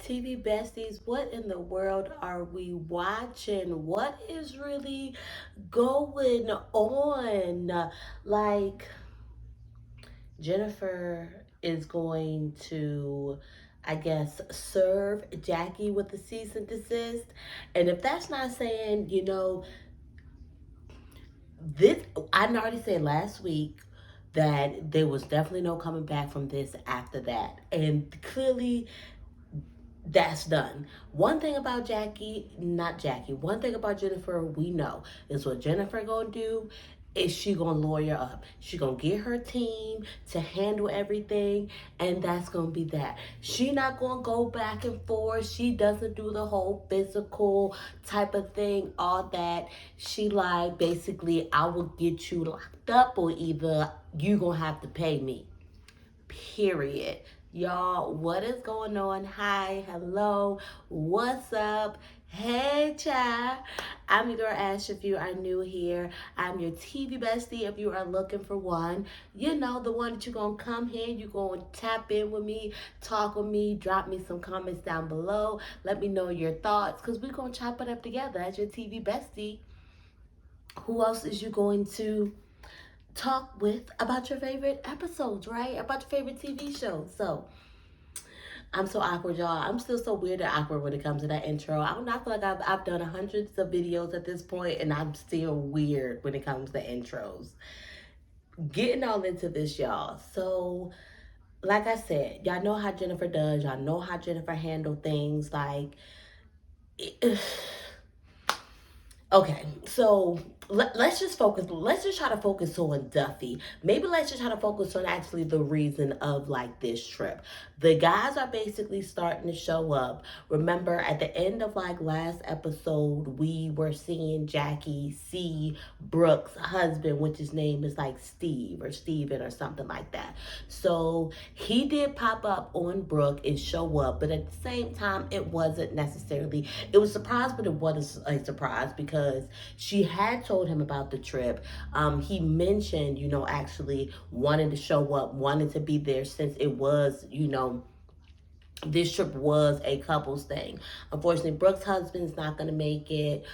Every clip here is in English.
TV besties, what in the world are we watching? What is really going on? Like, Jennifer is going to, I guess, serve Jackie with the cease and desist. And if that's not saying, this, I already said last week that there was definitely no coming back from this after that. And clearly, that's done. One thing about not Jackie, one thing about Jennifer we know is what Jennifer gonna do is she gonna lawyer up. She gonna get her team to handle everything, and that's gonna be that. She not gonna go back and forth. She doesn't do the whole physical type of thing, all that. She like basically I will get you locked up or either you gonna have to pay me. Period. Y'all, what is going on? Hi, hello, what's up? Hey, child. I'm your girl Ash if you are new here. I'm your TV bestie if you are looking for one. You know, the one that you're going to come here, you're going to tap in with me, talk with me, drop me some comments down below. Let me know your thoughts because we're going to chop it up together as your TV bestie. Who else is you going to talk with about your favorite episodes, right? About your favorite TV shows. So I'm so awkward, y'all. I'm still so weird and awkward when it comes to that intro. I don't know. I feel like I've done hundreds of videos at this point, and I'm still weird when it comes to intros. Getting all into this, y'all. So, like I said, y'all know how Jennifer does. Y'all know how Jennifer handle things. Like, okay, so let's just focus. Let's just try to focus on Duffy. Maybe let's just try to focus on actually the reason of like this trip. The guys are basically starting to show up. Remember, at the end of like last episode, we were seeing Jackie see Brooke's husband, which his name is like Steve or Steven or something like that. So he did pop up on Brooke and show up, but at the same time, it wasn't necessarily. It was a surprise, but it wasn't a surprise because she had told him about the trip. He mentioned, actually wanting to show up, wanting to be there since it was, this trip was a couple's thing. Unfortunately, Brooke's husband's not going to make it.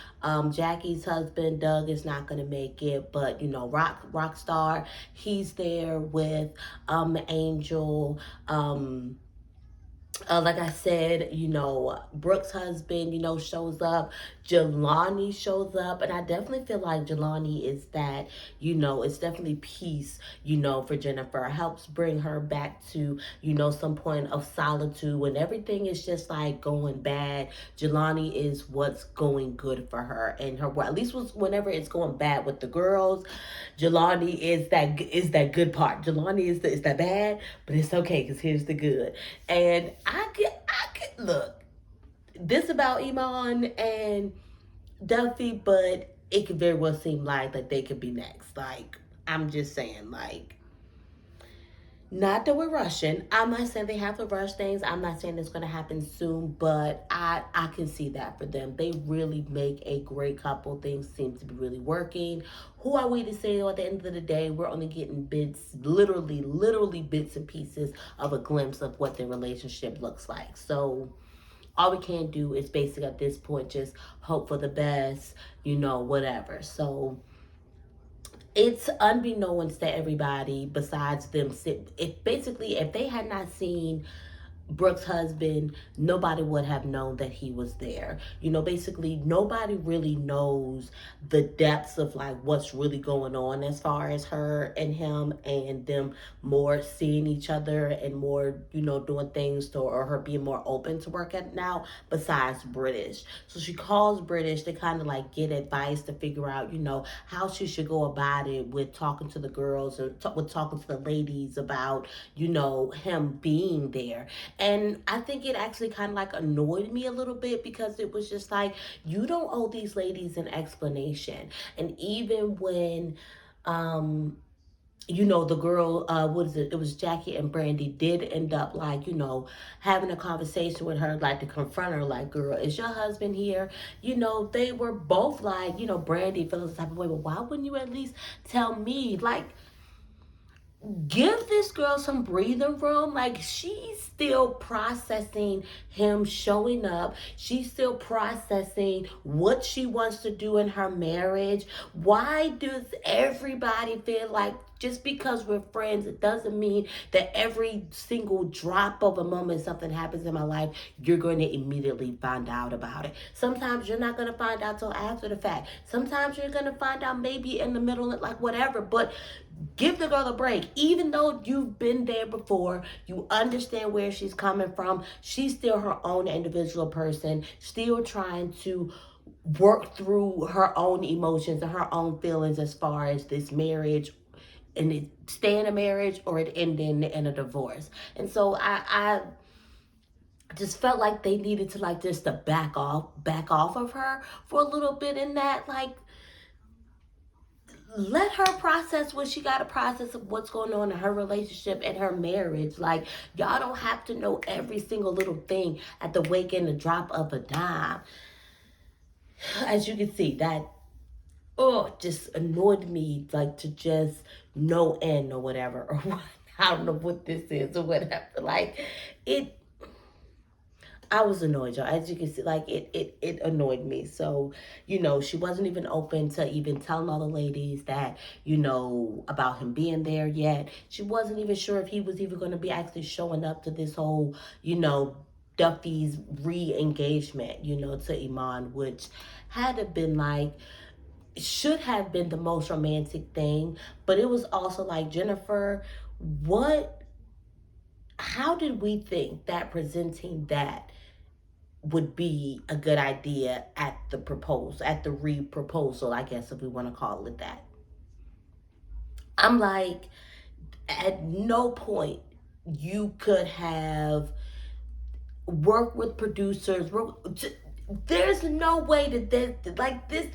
Jackie's husband, Doug, is not going to make it. But, Rockstar, he's there with Angel. Like I said, Brooke's husband, shows up. Jelani shows up. And I definitely feel like Jelani is that, it's definitely peace, for Jennifer. It helps bring her back to, some point of solitude when everything is just like going bad. Jelani is what's going good for her and her, at least whenever it's going bad with the girls. Jelani is that good part. Jelani is that bad, but it's okay because here's the good. And I could look this about Iman and Duffy, but it could very well seem like they could be next. Like, I'm just saying, like, not that we're rushing. I'm not saying they have to rush things. I'm not saying it's going to happen soon, but I can see that for them. They really make a great couple. Things seem to be really working. Who are we to say, at the end of the day, we're only getting bits, literally bits and pieces of a glimpse of what their relationship looks like. So all we can do is basically at this point just hope for the best, whatever. So it's unbeknownst to everybody besides them. If they had not seen Brooke's husband, nobody would have known that he was there. Basically, nobody really knows the depths of like what's really going on as far as her and him and them more seeing each other and more, doing things to, or her being more open to work at now, besides British. So she calls British to kind of like get advice to figure out, how she should go about it with talking to the girls or with talking to the ladies about, him being there. And I think it actually kind of like annoyed me a little bit because it was just like, you don't owe these ladies an explanation. And even when, the girl, what is it? It was Jackie and Brandy did end up like, having a conversation with her, like to confront her, like, girl, is your husband here? They were both like, Brandy feels the type of way, but why wouldn't you at least tell me? Like, give this girl some breathing room. Like, she's still processing him showing up. She's still processing what she wants to do in her marriage. Why does everybody feel like just because we're friends, it doesn't mean that every single drop of a moment something happens in my life, you're going to immediately find out about it? Sometimes you're not going to find out till after the fact. Sometimes you're going to find out maybe in the middle, like whatever. But give the girl a break. Even though you've been there before, you understand where she's coming from. She's still her own individual person, still trying to work through her own emotions and her own feelings as far as this marriage, and it stay in a marriage or it ending in a divorce. And so I just felt like they needed to, like, just to back off of her for a little bit, in that, like, let her process what she got to process of what's going on in her relationship and her marriage. Like, y'all don't have to know every single little thing at the wake and the drop of a dime. As you can see, that just annoyed me, like, to just no end or whatever, or what. I don't know what this is or whatever. Like, it I was annoyed, y'all. As you can see, like, it annoyed me. So, she wasn't even open to even telling all the ladies that, about him being there yet. She wasn't even sure if he was even going to be actually showing up to this whole, Duffy's re-engagement, to Iman, which had to been like, should have been the most romantic thing. But it was also like, Jennifer, how did we think that presenting that would be a good idea at the proposal, at the re-proposal, I guess, if we want to call it that? I'm like, at no point you could have worked with producers. There's no way that this,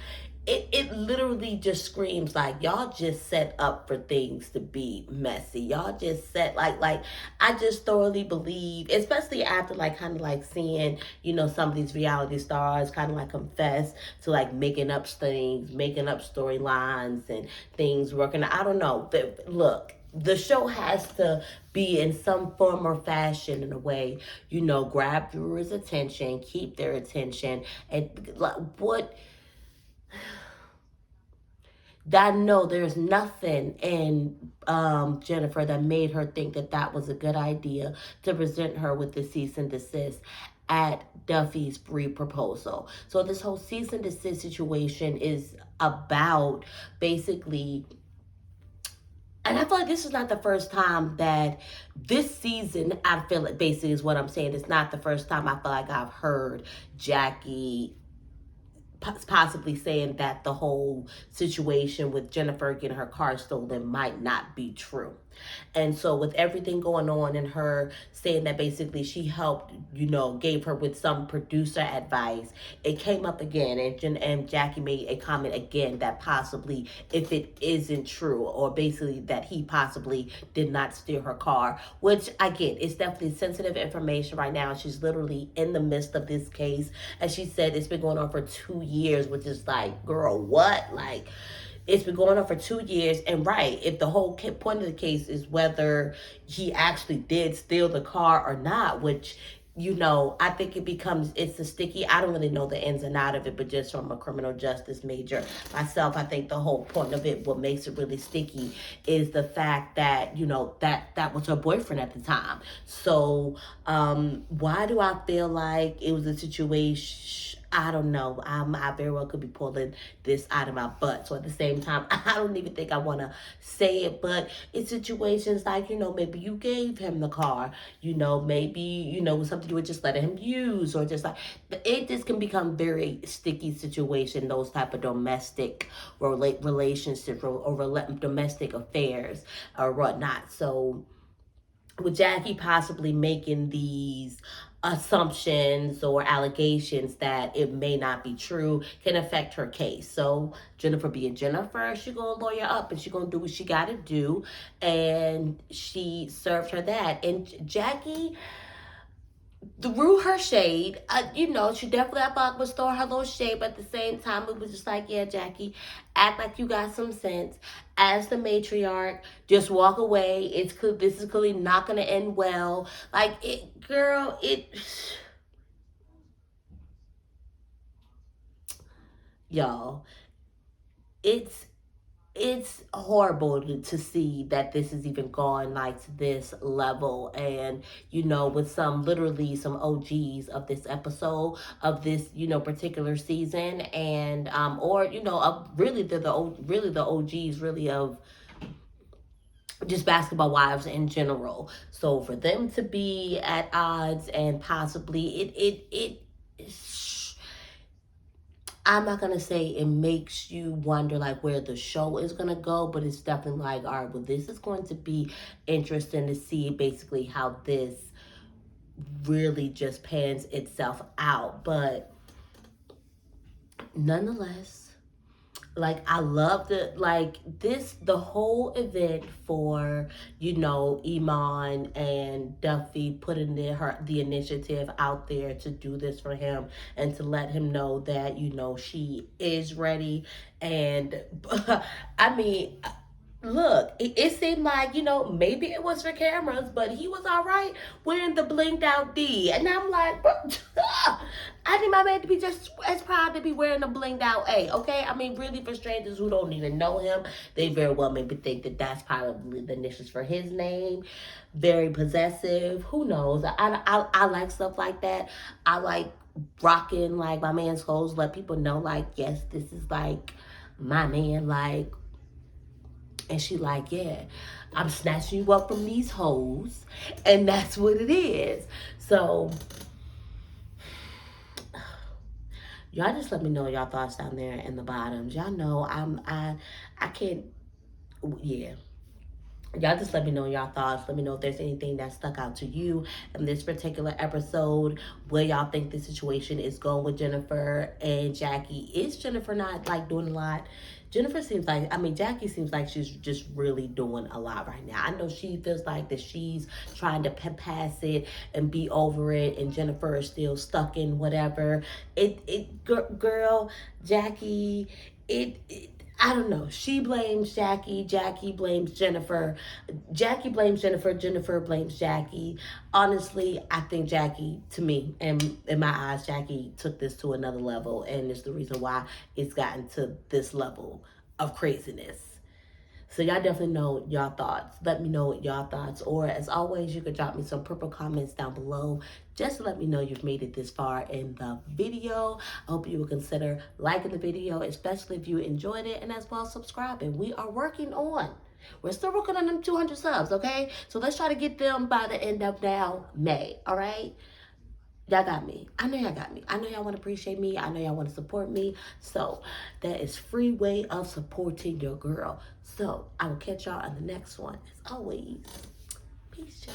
it literally just screams like, y'all just set up for things to be messy. Y'all just set, like I just thoroughly believe, especially after, like, kind of like seeing, some of these reality stars kind of like confess to, like, making up things, making up storylines and things working. I don't know. Look, the show has to be in some form or fashion, in a way, grab viewers' attention, keep their attention, and, like, what. I know there's nothing in Jennifer that made her think that that was a good idea to present her with the cease and desist at Duffy's proposal. So this whole cease and desist situation is about, basically, and I feel like this is not the first time that this season, I feel like, basically, is what I'm saying. It's not the first time I feel like I've heard Jackie possibly saying that the whole situation with Jennifer getting her car stolen might not be true. And so, with everything going on, and her saying that basically she helped, gave her with some producer advice, it came up again. And Jackie made a comment again that possibly, if it isn't true, or basically that he possibly did not steal her car, which I get, it's definitely sensitive information right now. She's literally in the midst of this case. As she said, it's been going on for 2 years, which is like, girl, what? Like, it's been going on for 2 years. And right, if the whole point of the case is whether he actually did steal the car or not, which, I think it's a sticky, I don't really know the ins and out of it, but just from a criminal justice major myself, I think the whole point of it, what makes it really sticky, is the fact that, that was her boyfriend at the time. So, why do I feel like it was a situation? I don't know. I very well could be pulling this out of my butt. So at the same time, I don't even think I want to say it, but it's situations like, maybe you gave him the car, maybe, something you would just let him use, or just like, it just can become very sticky situation, those type of domestic relationships, or domestic affairs or whatnot. So, with Jackie possibly making these assumptions or allegations that it may not be true, can affect her case. So Jennifer being Jennifer, she gonna lawyer up, and she gonna do what she gotta do, and she served her that. And Jackie, threw her shade. She definitely, I thought, was throwing her little shade, but at the same time, it was just like, yeah, Jackie, act like you got some sense. As the matriarch, just walk away. This is clearly not gonna end well. Like it, girl. Y'all, it's it's horrible to see that this is even gone like to this level, and with some OGs of this episode, of this particular season, and or of really really the OGs, really, of just basketball wives in general. So for them to be at odds, and possibly it I'm not gonna say it makes you wonder like where the show is gonna go, but it's definitely like, all right, well, this is going to be interesting to see basically how this really just pans itself out. But nonetheless, like, I love the whole event for Iman and Duffy putting the initiative out there to do this for him, and to let him know that she is ready. And I mean, look, it seemed like, maybe it was for cameras, but he was all right wearing the blinged out D. And I'm like, bro, I need my man to be just as proud to be wearing the blinged out A, okay? I mean, really, for strangers who don't even know him, they very well maybe think that that's probably the initials for his name. Very possessive. Who knows? I like stuff like that. I like rocking, like, my man's clothes, let people know, like, yes, this is, like, my man, like. And she like, yeah, I'm snatching you up from these hoes. And that's what it is. So, y'all just let me know y'all thoughts down there in the bottoms. Y'all know I can't, yeah. Y'all just let me know y'all thoughts. Let me know if there's anything that stuck out to you in this particular episode. Where y'all think the situation is going with Jennifer and Jackie. Is Jennifer not like doing a lot? Jennifer seems like, Jackie seems like she's just really doing a lot right now. I know she feels like that she's trying to pass it and be over it, and Jennifer is still stuck in whatever. Girl, Jackie, it I don't know. She blames Jackie. Jackie blames Jennifer. Jackie blames Jennifer. Jennifer blames Jackie. Honestly, I think Jackie, to me, and in my eyes, Jackie took this to another level, and it's the reason why it's gotten to this level of craziness. So y'all definitely know y'all thoughts. Let me know y'all thoughts. Or as always, you could drop me some purple comments down below. Just to let me know you've made it this far in the video. I hope you will consider liking the video, especially if you enjoyed it, and as well subscribing. We are working on. We're still working on them 200 subs, okay? So let's try to get them by the end of now May, all right? Y'all got me. I know y'all got me. I know y'all want to appreciate me. I know y'all want to support me. So that is free way of supporting your girl. So I will catch y'all on the next one. As always, peace, y'all.